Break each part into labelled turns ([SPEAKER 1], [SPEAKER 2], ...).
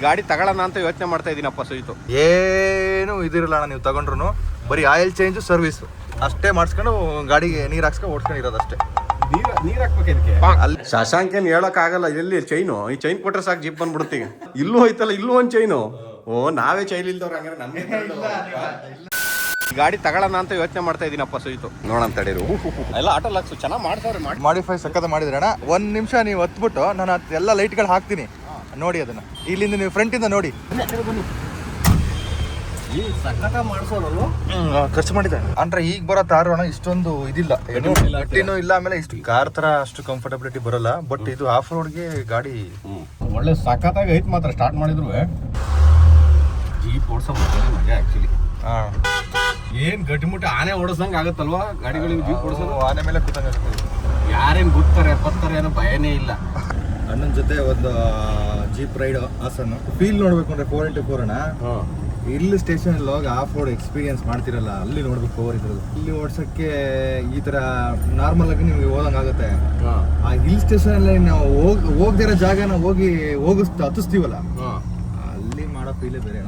[SPEAKER 1] ಗಾಡಿ ತಗೊಳ್ಳೋಣ ಅಂತ ಯೋಚನೆ ಮಾಡ್ತಾ ಇದೀನಪ್ಪ. ಸುಯಿತು
[SPEAKER 2] ಏನು ಇದಿರಲ್ಲ ಅಣ್ಣ, ನೀವು ತಗೊಂಡ್ರು ಬರೀ ಆಯಿಲ್ ಚೇಂಜ್ ಸರ್ವಿಸ್ ಅಷ್ಟೇ ಮಾಡಿಸ್ಕೊಂಡು ಗಾಡಿಗೆ ನೀರು ಹಾಕ್ಸ್ಕೊಂಡು ಓಡಿಸ್ಕೊಂಡಿರೋದು ಅಷ್ಟೇ.
[SPEAKER 1] ನೀರ್ ಹಾಕ್ಬೇಕು ಇದಕ್ಕೆ. ಅಲ್ಲಿ ಶಶಾಂಕೇನ್ ಹೇಳಕ್ ಆಗಲ್ಲ. ಎಲ್ಲಿ ಚೈನು, ಈ ಚೈನ್ ಕೊಟ್ರೆ ಸಾಕು ಜೀಪ್ ಬಂದ್ಬಿಡುತ್ತೆ. ಈಗ ಇಲ್ಲೂ ಐತಲ್ಲ, ಇಲ್ಲೂ ಒಂದ್ ಚೈನು. ಓ ನಾವೇ ಚೈನ್ ಇಲ್ದವ್ರ ಹಂಗಾರೆ ನಮ್ಗೆ ಗಾಡಿ ತಗೊಳ್ಳೋಣ ಅಂತ ಯೋಚನೆ ಮಾಡ್ತಾ ಇದೀನಪ್ಪ. ಸುಯಿತು ನೋಡೋಣ ತಡೀರು. ಎಲ್ಲ ಆಟೋ ಲಕ್ಸು ಚೆನ್ನಾಗಿ ಮಾಡ್ಸವ್ರೆ.
[SPEAKER 2] ಮಾಡಿಫೈ ಸಕ್ಕತ್ತ ಮಾಡಿದ್ರೆ ಅಣ್ಣ. ಒಂದ್ ನಿಮಿಷ ನೀವು ಹತ್ಬಿಟ್ಟು ನಾನು ಎಲ್ಲ ಲೈಟ್ಗಳು ಹಾಕ್ತೀನಿ ನೋಡಿ. ಅದನ್ನ ಇಲ್ಲಿಂದ ನೀವು ಫ್ರಂಟಿಂದ ನೋಡಿ. ಖರ್ಚು ಮಾಡಿದ್ದಾನೆ ಅಂದ್ರೆ ಈಗ ಬರೋ ತಾರು ಅಣ್ಣ ಇಷ್ಟೊಂದು ಇದಿಲ್ಲ, ಗಟ್ಟಿನೂ ಇಲ್ಲ. ಆಮೇಲೆ ಇಷ್ಟು ಕಾರ್ ತರ ಅಷ್ಟು ಕಂಫರ್ಟಬಿಲಿಟಿ ಬರಲ್ಲ. ಬಟ್ ಇದು ಆಫ್ ರೋಡ್ಗೆ ಗಾಡಿ
[SPEAKER 1] ಒಳ್ಳೆ ಸಖತ್ತಾಗಿ ಐತ್. ಮಾತ್ರ ಸ್ಟಾರ್ಟ್ ಮಾಡಿದ್ರು ಜೀಪ್ ಓಡಿಸೋ ಮಜಾ ಆಕ್ಚುಲಿ. ಏನ್ ಗಟ್ಟಿಮುಟ್ಟಿ ಆನೆ ಓಡಿಸಂಗ್ ಆಗತ್ತಲ್ವಾ ಗಾಡಿಗಳಿಗೆ ಜೀಪ್ ಓಡಿಸೋದು.
[SPEAKER 2] ಆನೆ ಮೇಲೆ ಕೂತಂಗ
[SPEAKER 1] ಯಾರೇನ್ ಗೊತ್ತಾರೆ ಪತ್ತಾರೆ ಅನ್ನೋ ಭಯನೇ ಇಲ್ಲ.
[SPEAKER 2] ಅಣ್ಣನ ಜೊತೆ ಒಂದು ಜೀಪ್ ರೈಡ್ ಹಾಸನ್ ಫೀಲ್ ನೋಡ್ಬೇಕು ಅಂದ್ರೆ 4x4 ಅಣ್ಣ. ಇಲ್ಲಿ ಸ್ಟೇಷನ್ ಅಲ್ಲಿ ಹೋಗಿ ಆಫ್ ರೋಡ್ ಎಕ್ಸ್ಪೀರಿಯನ್ಸ್ ಮಾಡ್ತಿರಲ್ಲ, ಅಲ್ಲಿ ನೋಡ್ಬೇಕು ಪವರ್ ಇದ್ರದ್ದು. ಇಲ್ಲಿ ಓಡ್ಸಕ್ಕೆ ಈ ತರ ನಾರ್ಮಲ್ ಆಗಿ ನಿಮ್ಗೆ ಹೋದಂಗ ಆಗುತ್ತೆ. ಆ ಹಿಲ್ ಸ್ಟೇಷನ್ ಅಲ್ಲಿ ನಾವು ಹೋಗದಿರೋ ಜಾಗನ ಹತ್ತಿಸ್ತೀವಲ್ಲ, ಅಲ್ಲಿ ಮಾಡೋ ಫೀಲೇ ಬೇರೆ.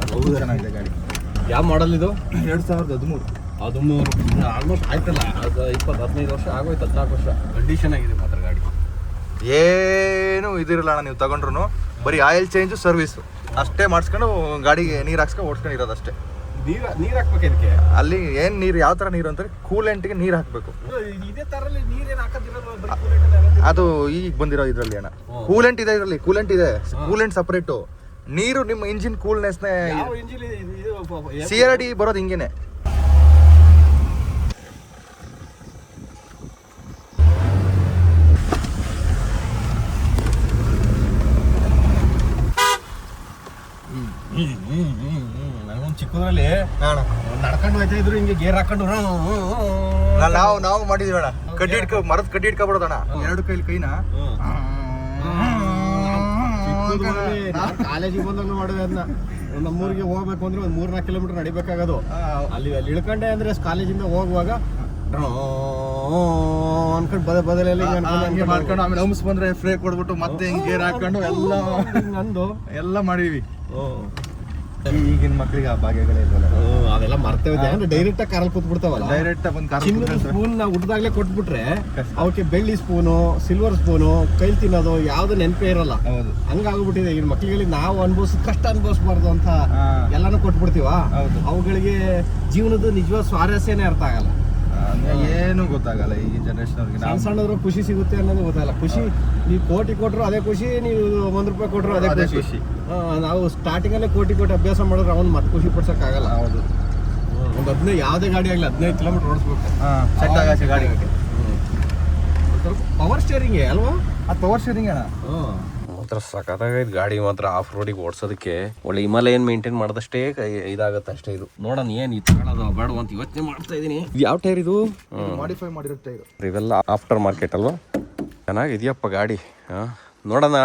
[SPEAKER 2] ಚೆನ್ನಾಗಿದೆ ಗಾಡಿ.
[SPEAKER 1] ಯಾವ ಮಾಡಲ್ ಇದು?
[SPEAKER 2] 2013.
[SPEAKER 1] ಆಲ್ಮೋಸ್ಟ್ ಆಯ್ತಲ್ಲ, 20-15 ವರ್ಷ ಆಗೋಯ್ತು, 14 ವರ್ಷ. ಕಂಡೀಷನ್ ಆಗಿದೆ ಮಾತ್ರ ಗಾಡಿ.
[SPEAKER 2] ಏನು ಇದಿರಲ್ಲ ಅಣ್ಣ, ನೀವು ತಗೊಂಡ್ರು ಬರೀ ಆಯಿಲ್ ಚೇಂಜ್ ಸರ್ವಿಸ್ ಅಷ್ಟೇ ಮಾಡಿಸ್ಕೊಂಡು ಗಾಡಿಗೆ ನೀರು ಹಾಕ್ಸ್ಕೊಂಡು ಓಡಿಸ್ಕೊಂಡಿರೋದು ಅಷ್ಟೇ.
[SPEAKER 1] ನೀರ್ ಹಾಕ್ಬೇಕು ಇದಕ್ಕೆ.
[SPEAKER 2] ಅಲ್ಲಿ ಏನ್ ನೀರು, ಯಾವ ತರ ನೀರು ಅಂತಾರೆ, ಕೂಲೆಂಟ್ಗೆ ನೀರು ಹಾಕ್ಬೇಕು.
[SPEAKER 1] ಇದೇ ತರಲ್ಲಿ ನೀರೇನು ಹಾಕೋದಿರೋದು
[SPEAKER 2] ಅದು ಈಗ ಬಂದಿರೋ ಇದ್ರಲ್ಲಿ ಅಣ್ಣ. ಕೂಲೆಂಟ್ ಇದೆ ಇದರಲ್ಲಿ, ಕೂಲೆಂಟ್ ಇದೆ, ಕೂಲೆಂಟ್ ಸಪರೇಟು. ನೀರು ನಿಮ್ಮ ಇಂಜಿನ್ ಕೂಲ್ನೆಸ್ CRD ಬರೋದು ಹಿಂಗೇನೆ.
[SPEAKER 1] ನನಗೊಂದು ಚಿಕ್ಕದ್ರಲ್ಲಿ ನಡ್ಕೊಂಡು ಹೋಯ್ತಾ ಇದ್ರು, ಹಿಂಗೆ ಗೇರ್ ಹಾಕೊಂಡು
[SPEAKER 2] ನಾವು ಮಾಡಿದೀವಿ ಅಣ್ಣ. ಮರದ ಕಡ್ಡಿ ಹಿಡ್ಕೊಬಿಡೋದಣ್ಣ, 2 ಕೈನ
[SPEAKER 1] ಕಾಲೇಜಿಗೆ ಬಂದಾಗ ಮಾಡಿದೆ ಅದನ್ನ. ನಮ್ಮೂರಿಗೆ ಹೋಗ್ಬೇಕು ಅಂದ್ರೆ ಒಂದು 3-4 ಕಿಲೋಮೀಟರ್ ನಡಿಬೇಕಾಗೋದು. ಅಲ್ಲಿ ಇಳ್ಕೊಂಡೆ ಅಂದ್ರೆ ಕಾಲೇಜಿಂದ ಹೋಗುವಾಗ ಅನ್ಕೊಂಡು ಬದಲಲ್ಲಿ
[SPEAKER 2] ಮಾಡ್ಕೊಂಡು ಆಮೇಲೆ ಹಂಸ್ ಬಂದ್ರೆ ಫ್ರೇ ಕೊಡ್ಬಿಟ್ಟು ಮತ್ತೆ ಹಿಂಗ್ ಗೇರ್ ಹಾಕೊಂಡು ಎಲ್ಲ ಮಾಡಿವಿ. ಈಗಿನ ಮಕ್ಳಿಗೆ ಆ ಭಾಗ್ಯಗಳೇ ಇಲ್ವಲ್ಲ,
[SPEAKER 1] ಅದೆಲ್ಲ ಮರ್ತೇವೆ. ಅಂದ್ರೆ ಡೈರೆಕ್ಟ್ ಆಗಿ ಕಾರಲ್ಲಿ ಕೂತ್ಬಿಡ್ತಾವಲ್ಲ,
[SPEAKER 2] ಡೈರೆಕ್ಟ್
[SPEAKER 1] ಸ್ಪೂನ್ ನಾವು ಹುಟ್ಟದಾಗ್ಲೇ ಕೊಟ್ಬಿಟ್ರೆ ಅವಕ್ಕೆ ಬೆಳ್ಳಿ ಸ್ಪೂನು, ಸಿಲ್ವರ್ ಸ್ಪೂನು, ಕೈಲಿ ತಿನ್ನೋದು ಯಾವ್ದು ನೆನಪೇ ಇರಲ್ಲ. ಹಂಗಾಗ್ಬಿಟ್ಟಿದೆ ಈಗಿನ ಮಕ್ಳಿಗೆ. ನಾವು ಅನುಭವಿಸಿದ ಕಷ್ಟ ಅನುಭವಿಸ್ಬಾರ್ದು ಅಂತ ಎಲ್ಲಾನು ಕೊಟ್ಬಿಡ್ತೀವ. ಅವುಗಳಿಗೆ ಜೀವನದ ನಿಜವಾದ ಸ್ವಾರಸ್ಯನೇ ಅರ್ಥ ಆಗಲ್ಲ,
[SPEAKER 2] ಏನು ಗೊತ್ತಾಗಲ್ಲ ಈ ಜನರೇಷನ್ ಅವ್ರಿಗೆ.
[SPEAKER 1] ಸಣ್ಣ ಸಣ್ಣದ್ರು ಖುಷಿ ಸಿಗುತ್ತೆ ಅನ್ನೋದು ಗೊತ್ತಾಗಲ್ಲ. ಖುಷಿ ನೀವು ಕೋಟಿ ಕೊಟ್ರು ಅದೇ ಖುಷಿ, ನೀವು ₹1 ಕೊಟ್ರು ಅದೇ ಖುಷಿ. ನಾವು ಸ್ಟಾರ್ಟಿಂಗ್ ಅಲ್ಲೇ ಕೋಟಿ ಅಭ್ಯಾಸ ಮಾಡಿದ್ರೆ ಅವ್ನು ಮತ್ತೆ ಖುಷಿ ಪಡ್ಸಕ್ ಆಗಲ್ಲ.
[SPEAKER 2] ಹೌದು,
[SPEAKER 1] ಒಂದು 15 ಯಾವುದೇ ಗಾಡಿ ಆಗಲಿ 15 ಕಿಲೋಮೀಟರ್ ಓಡಿಸ್ಬೇಕು.
[SPEAKER 2] ಸೆಟ್ ಆಗತ್ತೆ ಗಾಡಿ.
[SPEAKER 1] ಪವರ್ ಸ್ಟೇರಿಂಗ್ ಅಲ್ವಾ?
[SPEAKER 2] ಅದು ಪವರ್ ಸ್ಟೇರಿಂಗ್ ಅಣ್ಣ.
[SPEAKER 1] ಮಾತ್ರ ಸಖತ್ತಾಗೈತೆ ಗಾಡಿ ಮಾತ್ರ. ಆಫ್ ರೋಡಿಗೆ ಓಡಿಸೋದಕ್ಕೆ ಒಳ್ಳೆ ಹಿಮಾಲಯನ್ ಮೇಂಟೈನ್ ಮಾಡಿದಷ್ಟೇ ಇದಾಗತ್ತೆ ಅಷ್ಟೇ. ಇದು ನೋಡೋಣ ಏನು ಇದು ತಗೊಳ್ಳೋದು ಬೇಡ ಅಂತ ಯೋಚನೆ ಮಾಡ್ತಾ ಇದೀನಿ. ಇದು ಯಾವ ಟೈರ್? ಇದು
[SPEAKER 2] ಮಾಡಿಫೈ ಮಾಡಿರೋ ಟೈರ್.
[SPEAKER 1] ಇವೆಲ್ಲ ಆಫ್ಟರ್ ಮಾರ್ಕೆಟ್ ಅಲ್ವಾ? ಚೆನ್ನಾಗಿದೆಯಪ್ಪ ಗಾಡಿ. ನೋಡೋಣ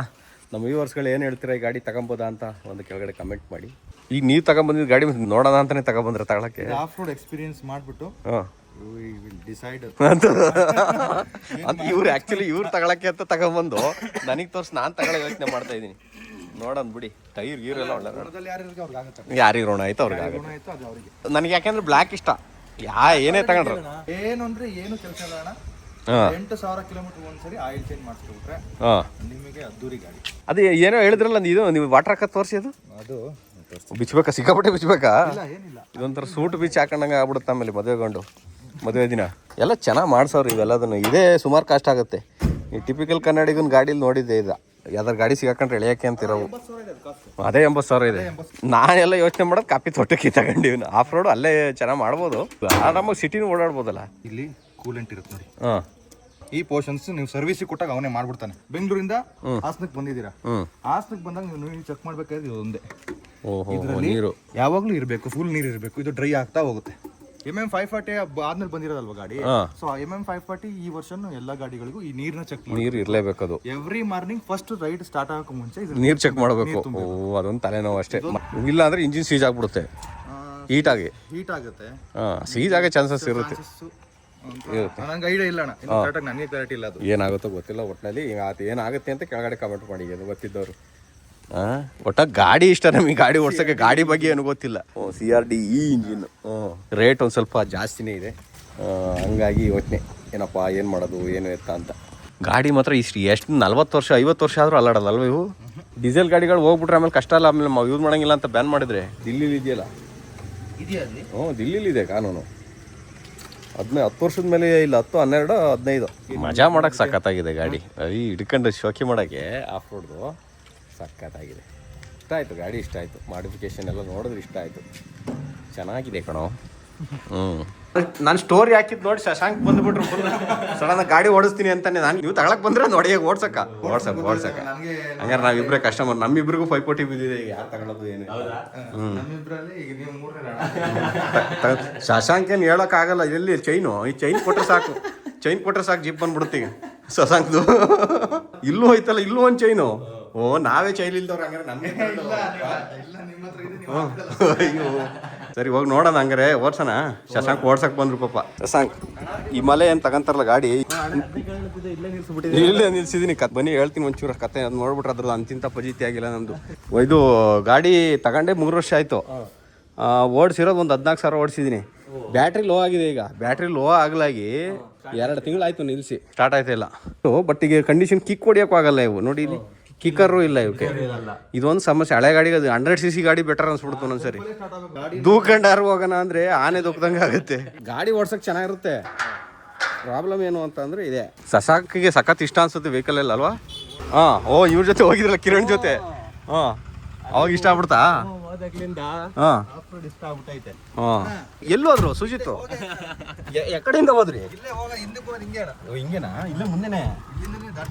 [SPEAKER 1] ನಮ್ಮ ವ್ಯೂವರ್ಸ್ಗಳು ಏನು ಹೇಳ್ತೀರಾ, ಈ ಗಾಡಿ ತಗೊಬೋದಾ ಅಂತ ಒಂದು ಕೆಳಗಡೆ ಕಮೆಂಟ್ ಮಾಡಿ. ಈಗ ನೀವು ತಗೊಂಬಂದಿದ್ದು ಗಾಡಿ ನೋಡೋಣ ಅಂತಾನೆ ತಗೊಬಂದ್ರೆ ತಗೊಳಕ್ಕೆ.
[SPEAKER 2] ಆಫ್ ರೋಡ್ ಎಕ್ಸ್ಪೀರಿಯನ್ಸ್ ಮಾಡಿಬಿಟ್ಟು
[SPEAKER 1] ಅಂತ ಇವ್ರು ತಗೊಳಕ್ಕೆ ಅಂತ ತಗೊಂಬಂದು ನನಗೆ ತೋರ್ಸಿ ನಾನು ತಗೊಳ್ಳೋ ಯೋಚನೆ ಮಾಡ್ತಾ ಇದ್ದೀನಿ. ನೋಡೋಣ ಬಿಡಿ. ಟೈರ್ ಗೀರ್ ಎಲ್ಲ ಒಳ್ಳೆ ಯಾರಿರೋಣ ಆಯ್ತು ಅವ್ರಿಗೆ ಆಗುತ್ತೆ. ನನಗೆ ಯಾಕೆಂದ್ರೆ ಬ್ಲ್ಯಾಕ್ ಇಷ್ಟ. ಏನೇ ತಗೊಂಡ್ರು
[SPEAKER 2] ಏನು ಅಂದ್ರೆ ಏನು ಕೆಲಸ ಇಲ್ಲ ಅಣ್ಣ. 8,000 ಕಿಲೋಮೀಟರ್ ಒಂದ್ಸರಿ ಆಯಿಲ್ ಚೇಂಜ್ ಮಾಡಿಸ್ಕೊಬಿಟ್ರೆ ನಿಮಗೆ ಅದ್ದೂರಿ ಗಾಡಿ.
[SPEAKER 1] ಅದು ಏನೋ ಹೇಳಿದ್ರಲ್ಲ ಇದು, ನೀವು ವಾಟರ್ ಹಾಕೋದು ತೋರಿಸಿ. ಅದು ಬಿಚ್ಚಬೇಕಾ? ಸಿಕ್ಕಾಪಟ್ಟೆ ಬಿಚ್ಚಬೇಕಾ? ಇದೊಂಥರ ಸೂಟ್ ಬಿಚ್ಚಿ ಹಾಕೊಂಡಂಗೆ ಆಗ್ಬಿಡುತ್ತೆ ಆಮೇಲೆ ಮದುವೆ ದಿನ ಎಲ್ಲ ಚೆನ್ನಾಗಿ ಮಾಡ್ಸೋರು ಇವೆಲ್ಲದನ್ನು. ಇದೇ ಸುಮಾರು ಕಾಸ್ಟ್ ಆಗುತ್ತೆ. ಈ ಟಿಪಿಕಲ್ ಕನ್ನಡಿಗನ ಗಾಡೀಲಿ ನೋಡಿದ್ದೆ ಇದು, ಯಾವ್ದಾರು ಗಾಡಿ ಸಿಗಾಕೊಂಡ್ರೆ ಎಳೆಯಕ್ಕೆ ಅಂತಿರೋವು. ಅದೇ 80,000 ಇದೆ. ನಾನೆಲ್ಲ ಯೋಚನೆ ಮಾಡೋದು ಕಾಪಿ ತೋಟಕ್ಕೆ ತಗೊಂಡಿವಿ. ಆಫ್ ರೋಡು ಅಲ್ಲೇ ಚೆನ್ನಾಗಿ ಮಾಡ್ಬೋದು, ಆರಾಮಾಗಿ ಸಿಟಿನೂ ಓಡಾಡ್ಬೋದಲ್ಲ.
[SPEAKER 2] ಇಲ್ಲಿ ಕೂಲೆಂಟ್ ಇರುತ್ತೆ ನೋಡಿ. ಈ ಪೋರ್ಷನ್ಸ್ ನೀವು ಸರ್ವಿಸಿಗೆ ಕೊಟ್ಟಾಗ ಅವನೇ ಮಾಡ್ಬಿಡ್ತಾನೆ. ಬೆಂಗಳೂರಿಂದ ಹಾಸನಕ್ಕೆ ಬಂದಿದ್ದೀರಾ, ಹಾಸನಕ್ಕೆ ಬಂದಾಗ ನೀವು ಚೆಕ್ ಮಾಡ್ಬೇಕಾದ್ರೆ ಇದು ಒಂದೇ. ನೀರು ಯಾವಾಗ್ಲೂ ಇರಬೇಕು, ಫುಲ್ ನೀರು ಇರಬೇಕು. ಇದು ಡ್ರೈ ಆಗ್ತಾ ಹೋಗುತ್ತೆ. MM540 ಆದ್ಮೇಲೆ ಬಂದಿರೋದಲ್ವಾ ಗಾಡಿ. ಸೊ MM540 ಈ ವರ್ಷನು ಎಲ್ಲಾ ಗಾಡಿಗಳಿಗೂ ಈ ನೀರ್ನ ಚೆಕ್ ಮಾಡಿ, ನೀರು ಇರಲೇಬೇಕು. ಅದು every morning first ride start ಆಗಕ್ಕೆ ಮುಂಚೆ ನೀರು ಚೆಕ್ ಮಾಡಬೇಕು. ಅದೊಂದು ತಲೆನೋವು ಅಷ್ಟೇ. ಇಲ್ಲ ಅಂದ್ರೆ ಇಂಜಿನ್ ಸೀಜ್ ಆಗ್ಬಿಡುತ್ತೆ, ಹೀಟ್ ಆಗುತ್ತೆ. ಸೀಜ್ ಆಗೋ ಚಾನ್ಸಸ್ ಇರುತ್ತೆ. ನಂಗೆ ಐಡಿಯಾ ಇಲ್ಲ ಅಣ್ಣ, ನನಗೆ ಕ್ಲಾರಿಟಿ ಇಲ್ಲ ಅದು ಏನಾಗುತ್ತೋ ಗೊತ್ತಿಲ್ಲ. ಒಟ್ಟಿನಲ್ಲಿ ಏನಾಗುತ್ತೆ ಅಂತ ಕೆಳಗಡೆ ಕಮೆಂಟ್ ಮಾಡಿ, ಅದು ಗೊತ್ತಿದ್ದವರು.
[SPEAKER 1] ಒಟ್ಟ ಗಾಡಿ ಇಷ್ಟ ನಮಗೆ, ಗಾಡಿ ಓಡ್ಸೋಕ್ಕೆ. ಗಾಡಿ ಬಗ್ಗೆ ಏನು ಗೊತ್ತಿಲ್ಲ. CRD ಇಂಜಿನ್ ರೇಟ್ ಒಂದು ಸ್ವಲ್ಪ ಜಾಸ್ತಿನೇ ಇದೆ. ಹಂಗಾಗಿ ಯೋಚನೆ ಏನಪ್ಪ ಏನು ಮಾಡೋದು ಏನು ಎತ್ತ ಅಂತ. ಗಾಡಿ ಮಾತ್ರ ಎಷ್ಟು 40 ವರ್ಷ 50 ವರ್ಷ ಆದರೂ ಅಲ್ಲಾಡಲ್ಲ ಅಲ್ವ ಇವು. ಡೀಸೆಲ್ ಗಾಡಿಗಳು ಹೋಗ್ಬಿಟ್ರೆ ಆಮೇಲೆ ಕಷ್ಟ ಅಲ್ಲ, ಆಮೇಲೆ ಯೂಸ್ ಮಾಡೋಂಗಿಲ್ಲ ಅಂತ ಬ್ಯಾನ್ ಮಾಡಿದ್ರೆ. ದಿಲ್ಲಿಲಿ ಇದೆಯಲ್ಲ, ದಿಲ್ಲಿಲಿ ಇದೆ ಕಾನೂನು. 10 ವರ್ಷದ ಮೇಲೆ ಇಲ್ಲ, 10, 12, 15. ಮಜಾ ಮಾಡೋಕೆ ಸಖತ್ತಾಗಿದೆ ಗಾಡಿ. ಹಿಡ್ಕೊಂಡು ಶೋಕಿ ಮಾಡೋಕ್ಕೆ ಆಫ್ ರೋಡ್ದು ಸಖತ್ತಾಗಿದೆ. ಇಷ್ಟ ಆಯಿತು ಗಾಡಿ, ಇಷ್ಟ ಆಯಿತು. ಮಾಡಿಫಿಕೇಶನ್ ಎಲ್ಲ ನೋಡಿದ್ರೆ ಇಷ್ಟ ಆಯಿತು, ಚೆನ್ನಾಗಿದೆ ಕಣೋ. ನಾನು ಸ್ಟೋರಿ ಹಾಕಿದ್ದು ನೋಡಿ ಶಶಾಂಕ್ ಬಂದುಬಿಟ್ರು ಫುಲ್ ಸಡನ್ ಗಾಡಿ ಓಡಿಸ್ತೀನಿ ಅಂತಾನೆ. ನಾನು ನೀವು ತಗೊಳಕ್ ಬಂದ್ರೆ ನೋಡಿ ಓಡ್ಸಕ್ಕ ಹಂಗಾರೆ ನಾವಿಬ್ರೇ ಕಸ್ಟಮರ್. ನಮ್ಮಿಬ್ರಿಗೂ 5 ಕೋಟಿ ಬಿದ್ದಿದೆ. ಈಗ ಯಾರು ತಗೊಳ್ಳೋದು ಏನು ಶಶಾಂಕ್ ಏನು ಹೇಳೋಕ್ಕಾಗಲ್ಲ. ಎಲ್ಲಿ ಚೈನು, ಈ ಚೈನ್ ಕೊಟ್ಟರೆ ಸಾಕು ಜಿಪ್ ಬಂದ್ಬಿಡುತ್ತೀಗ ಶಶಾಂಕ್ದು. ಇಲ್ಲೂ ಹೋಯ್ತಲ್ಲ, ಇಲ್ಲೂ ಒಂದು ಚೈನು. ನಾವೇ ಚೈನ್ ಇಲ್ದವ್ರು ಹಂಗಾರೆ. ನಮಗೆ ಅಯ್ಯೋ ಸರಿ, ಹೋಗಿ ನೋಡೋಣ ಹಂಗಾರೆ. ಓಡ್ಸೋಣ. ಶಶಾಂಕ್ ಓಡ್ಸಕ್ ಬಂದ್ರು ಪಾಪ. ಶಶಾಂಕ್ ಈ ಮಲೆ ಏನು ತಗೊಂತಾರಲ್ಲ ಗಾಡಿ, ಇಲ್ಲೇ ನಿಲ್ಸಿದೀನಿ. ಬನ್ನಿ ಹೇಳ್ತೀನಿ ಒಂಚೂರು ಕತೆ. ಅದು ನೋಡ್ಬಿಟ್ರೆ ಅದ್ರದ್ದು ಅಂತಿಂತ ಫಜೀತಿ ಆಗಿಲ್ಲ ನಮ್ದು. ಇದು ಗಾಡಿ ತಗೊಂಡೆ 3 ವರ್ಷ ಆಯ್ತು. ಓಡಿಸಿರೋದು ಒಂದು 14,000 ಓಡಿಸಿದೀನಿ. ಬ್ಯಾಟ್ರಿ ಲೋ ಆಗಿದೆ. ಈಗ ಬ್ಯಾಟ್ರಿ ಲೋ ಆಗ್ಲಾಗಿ 2 ತಿಂಗಳಾಯ್ತು ನಿಲ್ಸಿ, ಸ್ಟಾರ್ಟ್ ಆಯ್ತಿಲ್ಲ. ಬಟ್ ಈಗ ಕಂಡೀಷನ್ ಕಿಕ್ ಹೊಡಿಯೋಕ್ಕೂ ಆಗಲ್ಲ ಇವು. ನೋಡಿ ಇಲ್ಲಿ ಕಿಕ್ಕರು ಇಲ್ಲ ಇವಕ್ಕೆ. ಇದೊಂದು ಸಮಸ್ಯೆ. ಹಳೆ ಗಾಡಿಗೆ ಅದು 100cc ಗಾಡಿ ಬೆಟರ್ ಅನ್ಸ್ಬಿಡ್ತು ಒಂದೊಂದ್ಸರಿ. ದೂಕಂಡಾರು ಹೋಗೋಣ ಅಂದ್ರೆ ಆನೆ ದೂಕ್ದಂಗೆ ಆಗುತ್ತೆ. ಗಾಡಿ ಓಡ್ಸಕ್ ಚೆನ್ನಾಗಿರುತ್ತೆ. ಪ್ರಾಬ್ಲಮ್ ಏನು ಅಂತಂದ್ರೆ ಇದೆ. ಶಶಾಂಕ್ಗೆ ಸಖತ್ ಇಷ್ಟ ಅನ್ಸುತ್ತೆ ವೆಹಿಕಲ್ ಎಲ್ಲ ಅಲ್ವಾ? ಇವ್ರ ಜೊತೆ ಹೋಗಿದ್ರಲ್ಲ, ಕಿರಣ್ ಜೊತೆ. ಅವಾಗ ಇಷ್ಟ ಆಗ್ಬಿಡ್ತಾ? ಎಲ್ಲೋದ್ರು ಸುಜಿತ್? ಎಕಡೆಯಿಂದ ಹೋದ್ರಿ? ಹಿಂಗೇನಾ? ಇಲ್ಲೇ ಮುಂದೆನೆ.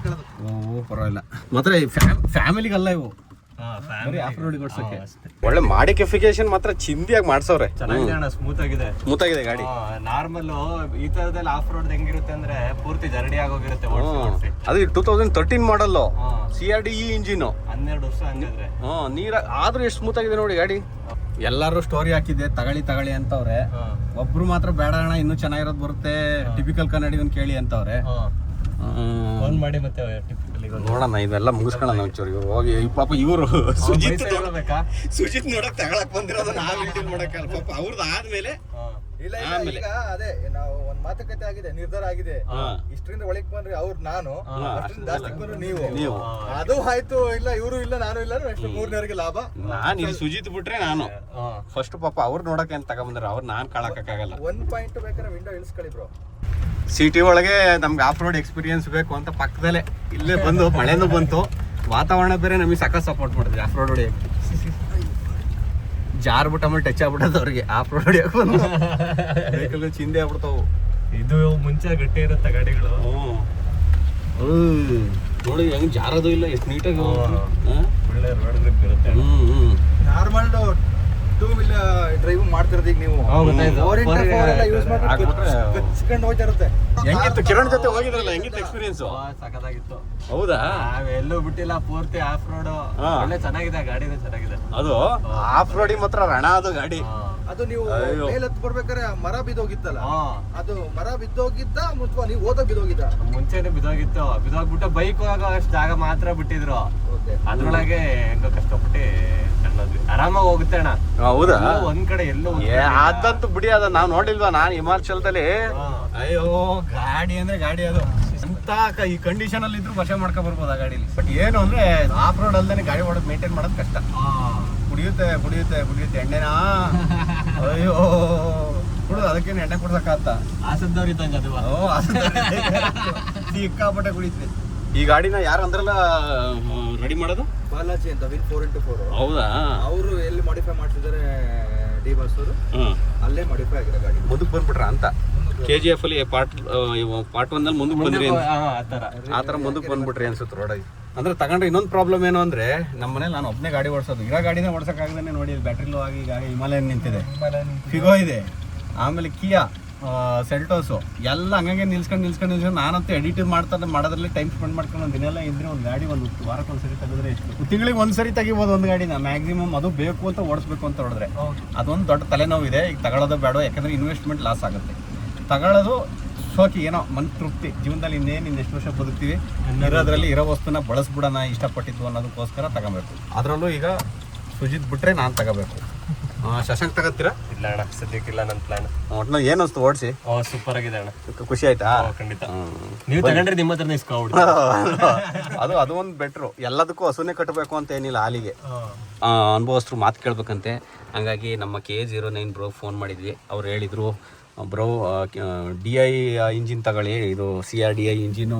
[SPEAKER 1] ಪರವಾಗಿಲ್ಲ. ಮಾತ್ರ ಫ್ಯಾಮಿಲಿಗಲ್ಲ ಇವು, ಒಳ್ಳೆ ಮಾಡಿಫಿಕೇಶನ್ ಮಾತ್ರ ಚಿಂದಿಯಾಗಿ ಮಾಡ್ಸವ್ರೆ.
[SPEAKER 3] ಸ್ಮೂತ್ ಆಗಿದೆ
[SPEAKER 1] ಗಾಡಿ.
[SPEAKER 3] ನಾರ್ಮಲ್ ಈ ತರದಲ್ಲಿ ಆಫ್ ರೋಡ್ ಹೆಂಗಿರುತ್ತೆ ಅಂದ್ರೆ ಪೂರ್ತಿ ಜರ್ಡಿ ಆಗೋಗಿರುತ್ತೆ.
[SPEAKER 1] ಅದು 2013 ಮಾಡಲ್ CRD ಇಂಜಿನ್.
[SPEAKER 3] 12 ವರ್ಷ ಹಂಗಿದ್ರೆ
[SPEAKER 1] ನೀರ ಆದ್ರೂ ಎಷ್ಟು ಸ್ಮೂತ್ ಆಗಿದೆ ನೋಡಿ ಗಾಡಿ. ಎಲ್ಲಾರು ಸ್ಟೋರಿ ಹಾಕಿದ್ದೆ ತಗೊಳ್ಳಿ ಅಂತವ್ರೆ. ಒಬ್ರು ಮಾತ್ರ ಬೇಡ ಅಣ್ಣ, ಇನ್ನೂ ಚೆನ್ನಾಗಿರೋದು ಬರುತ್ತೆ, ಟಿಪಿಕಲ್ ಕನ್ನಡಿಗನ್ ಕೇಳಿ ಅಂತವ್ರೆ.
[SPEAKER 3] ಫೋನ್ ಮಾಡಿ ಮತ್ತೆ
[SPEAKER 1] ನೋಡೋಣ, ಇದೆಲ್ಲ ಮುಗಿಸ್ಕೊಳ್ಳೋಣ ಒಂಚೂರು. ಇವ್ರು ಹೋಗಿ ಪಾಪ ಇವರು ಸುಜಿತ್ ನೋಡಕ್ ತಗೊಳಕ್ ಬಂದಿರೋದು ನಾವು ಇಂಟಿಲ್ ಮಾಡಕ್ಕಲ್ಲ ಪಾಪ. ಅವ್ರದ್ದು ಆದ್ಮೇಲೆ
[SPEAKER 2] ಇಲ್ಲ ಈಗ ಅದೇ ನಾವು ಒಂದ್ ಮಾತುಕತೆ ಆಗಿದೆ, ನಿರ್ಧಾರ ಆಗಿದೆ. ಇಷ್ಟರಿಂದ ಒಳಗ್ ಬಂದ್ರಿ ಅವ್ರು, ನಾನು ಜಾಸ್ತಿ ಬಂದ್ರೆ ನೀವು. ಅದು ಆಯ್ತು. ಇಲ್ಲ ಇವರು ಇಲ್ಲ ನಾನು ಇಲ್ಲ, ನೆಕ್ಸ್ಟ್ 3ನೇವರೆಗೆ ಲಾಭ.
[SPEAKER 1] ನಾನು ಇಲ್ಲಿ ಸುಜಿತ್ ಬಿಟ್ರೆ ನಾನು ಫಸ್ಟ್ ಪಾಪ ಅವ್ರು ನೋಡಕ್ಕೆ ಅಂತ ತಗೊಂಬಂದ್ರೆ ಅವ್ರು ನಾನ್ ಕಾಳಕ್ಕಾಗಲ್ಲ.
[SPEAKER 2] 1 ಪಾಯಿಂಟ್ ಬೇಕಾದ್ರೆ ವಿಂಡೋ ಇಳಿಸ್ಕೊಳ್ಳಿ ಬ್ರೋ.
[SPEAKER 1] ಸಿಟಿ ಒಳಗೆ ನಮ್ಗೆ ಆಫ್ ರೋಡ್ ಎಕ್ಸ್ಪೀರಿಯನ್ಸ್ ಬೇಕು ಅಂತ ಪಕ್ಕದಲ್ಲೇ ಇಲ್ಲೇ ಬಂದು, ಮಳೆನೂ ಬಂತು, ವಾತಾವರಣ ಬೇರೆ ನಮಗೆ ಸಖತ್ ಸಪೋರ್ಟ್ ಮಾಡಿದ್ವಿ ಆಫ್ ರೋಡ್ ಹೊಡಿಯೋಕೆ. ಜಾರ್ಬಿಟ್ಟು ಆಮೇಲೆ ಟಚ್ ಆಗ್ಬಿಟ್ಟದ ಅವ್ರಿಗೆ ಆಫ್ ರೋಡ್ ಹೊಡಿಯೋಕೆ ಬಂದು ವೆಹಿಕಲ್ ಚಿಂದೆ ಆಗ್ಬಿಡ್ತಾವು.
[SPEAKER 3] ಇದು ಮುಂಚೆ ಗಟ್ಟಿ ಇರುತ್ತೆ ಗಾಡಿಗಳು.
[SPEAKER 1] ನೋಡಿ ಹೆಂಗ್ ಜಾರೋದು ಇಲ್ಲ, ಎಷ್ಟು ನೀಟಾಗಿ
[SPEAKER 3] ಒಳ್ಳೆ ರೋಡ್ ಗ್ರಿಪ್ ಇರುತ್ತೆ.
[SPEAKER 2] ನಾರ್ಮಲ್ 2 ವೀಲರ್ ಡ್ರೈವ್ ಮಾಡ್ತಿರೋದು ಈಗ ನೀವು ಯೂಸ್ ಕಚ್ಕೊಂಡು ಹೋಗ್ತಾ ಇರುತ್ತೆ.
[SPEAKER 1] ಹೆಂಗಿತ್ತು ಕಿರಣ್ ಜೊತೆ ಹೋಗಿದ್ರಲ್ಲ, ಹೆಂಗಿತ್ತು ಎಕ್ಸ್ಪೀರಿಯನ್ಸ್?
[SPEAKER 3] ಸಖತ್ತಾಗಿತ್ತು.
[SPEAKER 1] ಹೌದಾ?
[SPEAKER 3] ಎಲ್ಲೂ ಬಿಟ್ಟಿಲ್ಲ, ಪೂರ್ತಿ ಆಫ್ ರೋಡ್. ಒಳ್ಳೆ ಚೆನ್ನಾಗಿದೆ, ಗಾಡಿನೂ ಚೆನ್ನಾಗಿದೆ.
[SPEAKER 1] ಅದು ಆಫ್ ರೋಡಿಗೆ ಮಾತ್ರ ರಣ ಅದು ಗಾಡಿ.
[SPEAKER 2] ಅದು ನೀವು ಮೇಲೆ ಹತ್ತು ಬರ್ಬೇಕಾದ್ರೆ ಮರ ಬಿದ್ದೋಗಿತ್ತಲ್ಲ, ಅದು ಮರ ಬಿದ್ದೋಗಿದ್ದ ಅಥವಾ ನೀವು ಓದೋ ಬಿದ್ದೋಗಿದ್ದ?
[SPEAKER 3] ಮುಂಚೆನೆ ಬಿದ್ದೋಗಿತ್ತು. ಬಿದ್ದೋಗ್ಬಿಟ್ಟು ಬೈಕ್ ಹೋಗೋ ಅಷ್ಟು ಜಾಗ ಮಾತ್ರ ಬಿಟ್ಟಿದ್ರು. ಅದ್ರೊಳಗೆ ಹೆಂಗೋ ಕಷ್ಟಪಟ್ಟು ಆರಾಮಾಗಿ ಹೋಗುತ್ತೆ ಅಣ್ಣ.
[SPEAKER 1] ಹೌದಾ?
[SPEAKER 3] ಒಂದ್ ಕಡೆ ಎಲ್ಲೂ
[SPEAKER 1] ಅದಂತೂ ಬಿಡಿ, ಅದ ನಾವ್ ನೋಡಿಲ್ವಾ? ನಾನ್ ಹಿಮಾಚಲದಲ್ಲಿ ಅಯ್ಯೋ ಗಾಡಿ ಅಂದ್ರೆ ಗಾಡಿ ಅದು ಅಂತ ಈ ಕಂಡೀಷನ್ ಅಲ್ಲಿ ಇದ್ರು ವರ್ಷ ಮಾಡ್ಕೊಂಡ್ ಬರ್ಬೋದು ಆ ಗಾಡಿಲಿ. ಬಟ್ ಏನು ಅಂದ್ರೆ ಆಫ್ ರೋಡ್ ಅಲ್ದೇನೆ ಗಾಡಿ ಓಡೋದು ಮೇಂಟೈನ್ ಮಾಡೋದು ಕಷ್ಟ. ಕುಡಿಯುತ್ತೆ ಎಣ್ಣೆನಾ? ಅಯ್ಯೋ ಕುಡಿದು ಅದಕ್ಕೇನು ಎಣ್ಣೆ ಕುಡ್ಸಕ್ಕಾಗ್ತ?
[SPEAKER 3] ಆಸದ್ದವ್ರು ಇದ್ದಂಗೆ ಅದು.
[SPEAKER 1] ಸಿಕ್ಕಾಪಟ್ಟೆ ಕುಡಿಯುತ್ತೆ. ಈ ಗಾಡಿನ ಯಾರು ಅಂದ್ರಲ್ಲ ರೆಡಿ ಮಾಡೋದು?
[SPEAKER 2] ಬಾಲಾಜಿ ಅಂತ, ವಿನ್ 4x4.
[SPEAKER 1] ಹೌದಾ?
[SPEAKER 2] ಅವರು ಎಲ್ಲಿ ಮಾಡಿಫೈ ಮಾಡ್ತಿದ್ದಾರೆ ಡಿ ಬಸ್ ಅವರು, ಅಲ್ಲೇ ಮಾಡಿಫೈ ಆಗಿದೆ ಗಾಡಿ.
[SPEAKER 1] ಮುಂದಕ್ಕೆ ಬಂದ್ಬಿಟ್ರ ಅಂತ KGF ಅಲ್ಲಿ ಪಾರ್ಟ್ 1 ಅಲ್ಲಿ ಮುಂದಕ್ಕೆ ಬಂದ್ರಿ, ಆ ತರ ಮುಂದಕ್ಕೆ ಬಂದ್ಬಿಟ್ರಿ ಅನ್ಸುತ್ತೆ ರೋಡಾಗಿ. ಅಂದ್ರೆ ತಗೊಂಡ್ರೆ ಇನ್ನೊಂದು ಪ್ರಾಬ್ಲಮ್ ಏನು ಅಂದ್ರೆ ನಮ್ಮ ಮನೇಲಿ ನಾನು ಒಬ್ಬನೇ ಗಾಡಿ ಓಡಿಸೋದು. ಇರೋ ಗಾಡಿನೇ ಓಡಿಸೋಕ್ಕಾಗದೇ ನೋಡಿ, ಬ್ಯಾಟ್ರಿ ಲೋ ಆಗಿ ಈಗ ಹಿಮಾಲಯನ್ ನಿಂತಿದೆ, ಫಿಗೋ ಇದೆ, ಆಮೇಲೆ ಕಿಯಾ ಸೆಲ್ಟೋಸು ಎಲ್ಲ ಹಂಗೆ ನಿಲ್ಸ್ಕೊಂಡು ನಾನಂತೂ ಎಡಿಟ್ ಮಾಡೋದ್ರಲ್ಲಿ ಟೈಮ್ ಸ್ಪೆಂಡ್ ಮಾಡ್ಕೊಂಡು ಒಂದು ದಿನೆಲ್ಲ ಇದ್ರೆ ಒಂದು ಗಾಡಿ ಒಂದು ವಾರಕ್ಕೆ ಒಂದ್ಸರಿ ತೆಗೆದ್ರೆ ಎಷ್ಟು, ತಿಂಗಳಿಗೆ ಒಂದ್ಸರಿ ತೆಗಿಬೋದು ಒಂದು ಗಾಡಿನ ಮ್ಯಾಕ್ಸಿಮಮ್. ಅದು ಬೇಕು ಅಂತ ಓಡಿಸ್ಬೇಕು ಅಂತ ಹೊಡೆದ್ರೆ ಅದೊಂದು ದೊಡ್ಡ ತಲೆನೋವಿದೆ. ಈಗ ತಗೊಳ್ಳೋದು ಬೇಡ, ಯಾಕಂದ್ರೆ ಇನ್ವೆಸ್ಟ್ಮೆಂಟ್ ಲಾಸ್ ಆಗುತ್ತೆ. ತಗೊಳ್ಳೋದು
[SPEAKER 4] ಸೋಕಿ ಏನೋ ಮನ್ ತೃಪ್ತಿ ಜೀವನದಲ್ಲಿ ಇನ್ನು ಎಷ್ಟು ವರ್ಷ ಬದುಕ್ತೀವಿ ಇರೋದ್ರಲ್ಲಿ ಇರೋ ವಸ್ತುನ ಬಳಸ್ಬಿಡೋಣ ಇಷ್ಟಪಟ್ಟಿದ್ದು ಅನ್ನೋದಕ್ಕೋಸ್ಕರ ತಗೋಬೇಕು. ಅದರಲ್ಲೂ ಈಗ ಸುಜಿತ್ ಬಿಟ್ರೆ ನಾನು ತಗೋಬೇಕು. ಶಶಾಂಕ್ ತಗೋತೀರಾ?
[SPEAKER 3] ಇಲ್ಲ ಅಣ್ಣ, ಸದ್ಯಕ್ಕಿಲ್ಲ ನನ್ನ ಪ್ಲಾನ್.
[SPEAKER 4] ಒಟ್ನಲ್ಲಿ ಏನು ಅನಿಸ್ತು ಓಡಿಸಿ?
[SPEAKER 3] ಸೂಪರ್ ಆಗಿದೆ ಅಣ್ಣ,
[SPEAKER 4] ಖುಷಿ ಆಯ್ತಾ?
[SPEAKER 3] ಖಂಡಿತ. ನೀವು ತಗೊಂಡ್ರೆ ನಿಮ್ಮ ಹತ್ರನೇ ಇಸ್ಕೊಬಿಡಿ.
[SPEAKER 4] ಅದು ಒಂದು ಬೆಟ್ರು. ಎಲ್ಲದಕ್ಕೂ ಹಸುನೇ ಕಟ್ಟಬೇಕು ಅಂತ ಏನಿಲ್ಲ, ಹಾಲಿಗೆ ಅನುಭವಸ್ಥರು ಮಾತು ಕೇಳ್ಬೇಕಂತೆ. ಹಂಗಾಗಿ ನಮ್ಮ KA09 ಬ್ರೋ ಫೋನ್ ಮಾಡಿದ್ವಿ. ಅವ್ರು ಹೇಳಿದರು, ಬ್ರೋ DI ಇಂಜಿನ್ ತಗೊಳ್ಳಿ, ಇದು CRDI ಇಂಜಿನು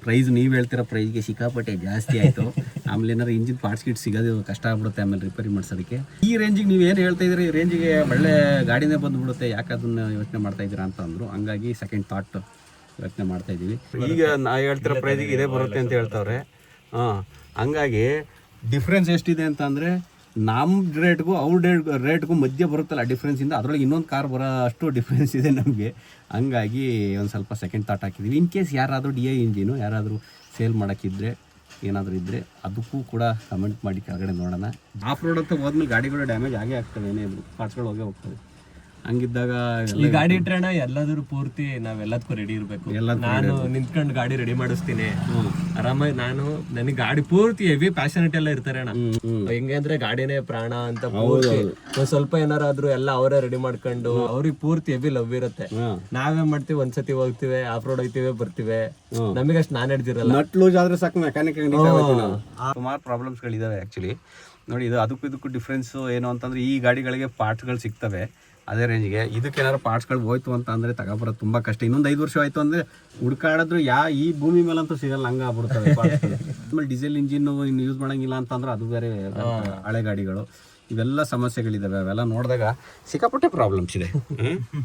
[SPEAKER 4] ಪ್ರೈಸ್ ನೀವು ಹೇಳ್ತಿರೋ ಪ್ರೈಸ್ಗೆ ಸಿಕ್ಕಾಪಟ್ಟೆ ಜಾಸ್ತಿ ಆಯಿತು. ಆಮೇಲೆ ಏನಾದ್ರು ಇಂಜಿನ್ ಪಾರ್ಟ್ಸ್ ಕಿಟ್ ಸಿಗೋದು ಕಷ್ಟ ಆಗ್ಬಿಡುತ್ತೆ ಆಮೇಲೆ ರಿಪೇರಿ ಮಾಡಿಸೋದಕ್ಕೆ. ಈ ರೇಂಜಿಗೆ ನೀವು ಏನು ಹೇಳ್ತಾ ಇದ್ದೀರಿ, ಈ ರೇಂಜಿಗೆ ಒಳ್ಳೆ ಗಾಡಿನೇ ಬಂದುಬಿಡುತ್ತೆ, ಯಾಕೆ ಅದನ್ನು ಯೋಚನೆ ಮಾಡ್ತಾ ಇದ್ದೀರಾ ಅಂತ ಅಂದರು. ಹಂಗಾಗಿ ಸೆಕೆಂಡ್ ಥಾಟ್ ಯೋಚನೆ ಮಾಡ್ತಾ ಇದ್ದೀವಿ. ಈಗ ನಾ ಹೇಳ್ತಿರೋ ಪ್ರೈಸಿಗೆ ಇದೇ ಬರುತ್ತೆ ಅಂತ ಹೇಳ್ತಾವ್ರೆ. ಹಂಗಾಗಿ ಡಿಫ್ರೆನ್ಸ್ ಎಷ್ಟಿದೆ ಅಂತ ಅಂದರೆ, ನಮ್ಮ ರೇಟ್ಗೂ ಅವ್ರ ರೇಟ್ಗೂ ಮಧ್ಯೆ ಬರುತ್ತಲ್ಲ ಡಿಫ್ರೆನ್ಸಿಂದ, ಅದರೊಳಗೆ ಇನ್ನೊಂದು ಕಾರ್ ಬರೋ ಅಷ್ಟು ಡಿಫ್ರೆನ್ಸ್ ಇದೆ ನಮಗೆ. ಹಂಗಾಗಿ ಒಂದು ಸ್ವಲ್ಪ ಸೆಕೆಂಡ್ ಥಾಟ್ ಹಾಕಿದ್ದೀವಿ. ಇನ್ ಕೇಸ್ ಯಾರಾದರೂ DI ಇಂಜಿನು ಯಾರಾದರೂ ಸೇಲ್ ಮಾಡೋಕ್ಕಿದ್ರೆ ಏನಾದರೂ ಇದ್ದರೆ ಅದಕ್ಕೂ ಕೂಡ ಕಮೆಂಟ್ ಮಾಡಿ ಕೆಳಗಡೆ ನೋಡೋಣ. ಆಫ್ ರೋಡ್ ಅಂತ ಹೋದ್ಮೇಲೆ ಗಾಡಿಗಳು ಡ್ಯಾಮೇಜ್ ಆಗೇ ಆಗ್ತವೆ, ಏನೇ ಇದ್ರು ಪಾರ್ಟ್ಸ್ಗಳು ಹೋಗೇ ಹೋಗ್ತವೆ. ಹಂಗಿದ್ದಾಗ
[SPEAKER 3] ಈ ಗಾಡಿ ಇಟ್ರಣ ಎಲ್ಲಾದ್ರೂ ಪೂರ್ತಿ ನಾವೆಲ್ಲದಕ್ಕೂ ರೆಡಿ ಇರ್ಬೇಕು. ನಾನು ನಿಂತ್ಕೊಂಡು ಗಾಡಿ ರೆಡಿ ಮಾಡಿಸ್ತೀನಿ ಆರಾಮಾಗಿ. ನನಗೆ ಗಾಡಿ ಪೂರ್ತಿ ಹೆವಿ ಪ್ಯಾಷನೆಟ್ ಎಲ್ಲ ಇರ್ತಾರೆ ಅಣ್ಣ. ಹೆಂಗೆ ಅಂದ್ರೆ ಗಾಡಿನೇ ಪ್ರಾಣ ಅಂತ ಪೂರ್ತಿ ಒಂದ್ ಸ್ವಲ್ಪ ಏನಾರಾದ್ರೂ ಎಲ್ಲ ಅವರೇ ರೆಡಿ ಮಾಡ್ಕೊಂಡು ಅವ್ರಿಗೆ ಪೂರ್ತಿ ಹೆವಿ ಲವ್ ಇರುತ್ತೆ. ನಾವೇ ಮಾಡ್ತೀವಿ, ಒಂದ್ಸತಿ ಹೋಗ್ತಿವಿ, ಆಫ್ ರೋಡ್ ಹೋಗ್ತಿವಿ, ಬರ್ತಿವಿ, ನಮಗೆ ಅಷ್ಟು ನಾಲೆಡ್ಜ್ ಇರಲ್ಲ.
[SPEAKER 4] ನಟ್ ಲೂಸ್ ಆದ್ರೆ ಸಾಕು, ಮೆಕ್ಯಾನಿಕ್ ಸುಮಾರು ಪ್ರಾಬ್ಲಮ್ಸ್ಗಳಿದಾವೆ ಆ್ಯಕ್ಚುಲಿ. ನೋಡಿ, ಇದು ಇದಕ್ಕೂ ಡಿಫ್ರೆನ್ಸು ಏನು ಅಂತಂದ್ರೆ, ಈ ಗಾಡಿಗಳಿಗೆ ಪಾರ್ಟ್ಸ್ಗಳು ಸಿಗ್ತವೆ ಅದೇ ರೇಂಜ್ಗೆ. ಇದಕ್ಕೆ ಏನಾದ್ರು ಪಾರ್ಟ್ಸ್ಗಳು ಹೋಯ್ತು ಅಂತ ಅಂದರೆ ತಗೊಬರೋದು ತುಂಬ ಕಷ್ಟ. ಇನ್ನೊಂದು 5 ವರ್ಷ ಆಯಿತು ಅಂದರೆ ಹುಡ್ಕಾಡಿದ್ರು ಈ ಭೂಮಿ ಮೇಲಂತೂ ಸಿಗಲ್ಲ, ಹಂಗೆ ಆಗ್ಬಿಡ್ತವೆ ಪಾರ್ಟ್ಸ್ಗಳು. ಆಮೇಲೆ ಡೀಸೆಲ್ ಇಂಜಿನ್ನು ಇನ್ನು ಯೂಸ್ ಮಾಡೋಂಗಿಲ್ಲ ಅಂತಂದ್ರೆ ಅದು ಬೇರೆ ಹಳೆ ಗಾಡಿಗಳು. ಇವೆಲ್ಲ ಸಮಸ್ಯೆಗಳಿದ್ದಾವೆ. ಅವೆಲ್ಲ ನೋಡಿದಾಗ ಸಿಕ್ಕಾಪಟ್ಟೆ ಪ್ರಾಬ್ಲಮ್ಸ್ ಇದೆ.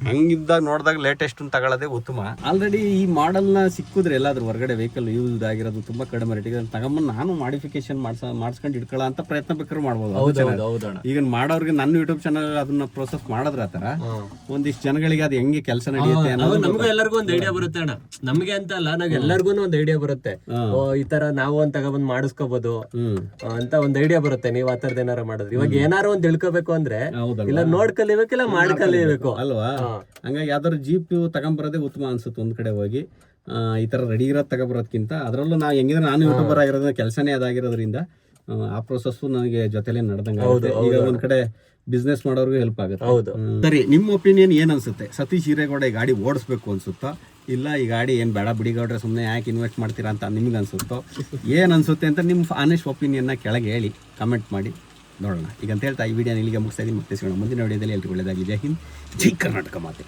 [SPEAKER 4] ಹಂಗಿದ್ದಾಗ ನೋಡಿದಾಗ ಲೇಟೆಸ್ಟ್ ತಗೊಳ್ಳೋದೇ ಉತ್ತಮ. ಆಲ್ರೆಡಿ ಈ ಮಾಡೆಲ್ನ ಸಿಕ್ಕಿದ್ರೆ ಎಲ್ಲಾದ್ರೂ ಹೊರಗಡೆ ವೆಹಿಕಲ್ ಯೂಸ್ ಆಗಿರೋದು ತುಂಬ ಕಡಿಮೆ ರೇಟಿಗೆ ತಗೊಂಬಂದು ನಾನು ಮಾಡಿಫಿಕೇಶನ್ ಮಾಡಿಸ್ಕೊಂಡು ಇಟ್ಕೊಳ್ಳೋ ಅಂತ ಪ್ರಯತ್ನ ಬೇಕಾದ್ರೂ ಮಾಡ್ಬೋದು. ಈಗ ಮಾಡೋರಿಗೆ ನನ್ನ ಯೂಟ್ಯೂಬ್ ಚಾನಲ್ ಅದನ್ನ ಪ್ರೋಸೆಸ್ ಮಾಡಿದ್ರೆ ಆ ಥರ ಒಂದಿಷ್ಟು ಜನಗಳಿಗೆ ಅದು ಹೆಂಗೆ ಕೆಲಸ ನಡೆಯುತ್ತೆ ಅನ್ನೋದು
[SPEAKER 3] ನಮ್ಗೆ ಎಲ್ಲರಿಗೂ ಒಂದು ಐಡಿಯಾ ಬರುತ್ತೆ ಅಣ್ಣ. ನಮ್ಗೆ ಅಂತ ಅಲ್ಲ, ನಾವ್ ಎಲ್ಲರಿಗೂ ಒಂದು ಐಡಿಯಾ ಬರುತ್ತೆ. ಈ ತರ ನಾವು ಒಂದ್ ತಗೊಬಂದ್ ಮಾಡಿಸ್ಕೋಬಹುದು ಅಂತ ಒಂದ್ ಐಡಿಯಾ ಬರುತ್ತೆ. ನೀವು ಆ ತರದ್ ಏನಾರ ಮಾಡಿದ್ರೆ, ಇವಾಗ ಏನಾರು ಒಂದ್ ತಿಳ್ಕೋಬೇಕು ಅಂದ್ರೆ ಇಲ್ಲ ನೋಡ್ಕಲಿಬೇಕು, ಇಲ್ಲ ಮಾಡ್ಕಲಿಬೇಕು ಅಲ್ವಾ.
[SPEAKER 4] ಹಂಗಾಗಿ ಯಾವ್ದಾದ್ರು ಜೀಪ್ ತಗೊಂಬರೋದೇ ಉತ್ತಮ ಅನ್ಸುತ್ತೆ. ಒಂದ್ ಕಡೆ ಹೋಗಿ ಈ ತರ ರೆಡಿ ಇರೋದ್ ತಗೊಬರೋದ್ಕಿಂತ, ಅದರಲ್ಲೂ ನಾ ಹೆಂಗಿದ್ರೆ ನಾನು ಯೂಟ್ಯೂಬರ್ ಆಗಿರೋದ್ರಿಂದ ಕೆಲಸನೇ ಅದಾಗಿರೋದ್ರಿಂದ ಆ ಪ್ರೊಸೆಸ್ ನನಗೆ ಜೊತೆಲೇ ನಡೆದಂಗೆ. ಈಗ ಒಂದ್ ಕಡೆ ಬಿಸ್ನೆಸ್ ಮಾಡೋರ್ಗು ಹೆಲ್ಪ್ ಆಗುತ್ತೆ. ಸರಿ, ನಿಮ್ಮ ಒಪಿನಿಯನ್ ಏನ್ ಅನ್ಸುತ್ತೆ? ಸತೀಶ್ ಹಿರೇಗೌಡ ಈ ಗಾಡಿ ಓಡಿಸ್ಬೇಕು ಅನ್ಸುತ್ತಾ, ಇಲ್ಲ ಈ ಗಾಡಿ ಏನು ಬೇಡ ಬಿಡಿಗೌಡ್ರೆ ಸುಮ್ಮನೆ ಯಾಕೆ ಇನ್ವೆಸ್ಟ್ ಮಾಡ್ತೀರಾ ಅಂತ ನಿಮ್ಗೆ ಅನ್ಸುತ್ತೋ, ಏನು ಅನ್ಸುತ್ತೆ ಅಂತ ನಿಮ್ಮ ಆನೆಸ್ಟ್ ಒಪಿನಿಯನ್ನ ಕೆಳಗೆ ಹೇಳಿ, ಕಮೆಂಟ್ ಮಾಡಿ ನೋಡೋಣ. ಈಗ ಅಂತ ಹೇಳ್ತಾ ಈ ವಿಡಿಯೋನ ಇಲ್ಲಿಗೆ ಮುಗಿಸ್ತಾ ಇದ್ದೀನಿ. ಮತ್ತೆ ಸಿಗೋಣ ಮುಂದಿನ ವಿಡಿಯೋದಲ್ಲಿ. ಎಲ್ರಿಗೂ ಒಳ್ಳೆಯದಾಗಲಿ. ಜೈ ಹಿಂದ್, ಜೈ ಕರ್ನಾಟಕ ಮಾತೆ.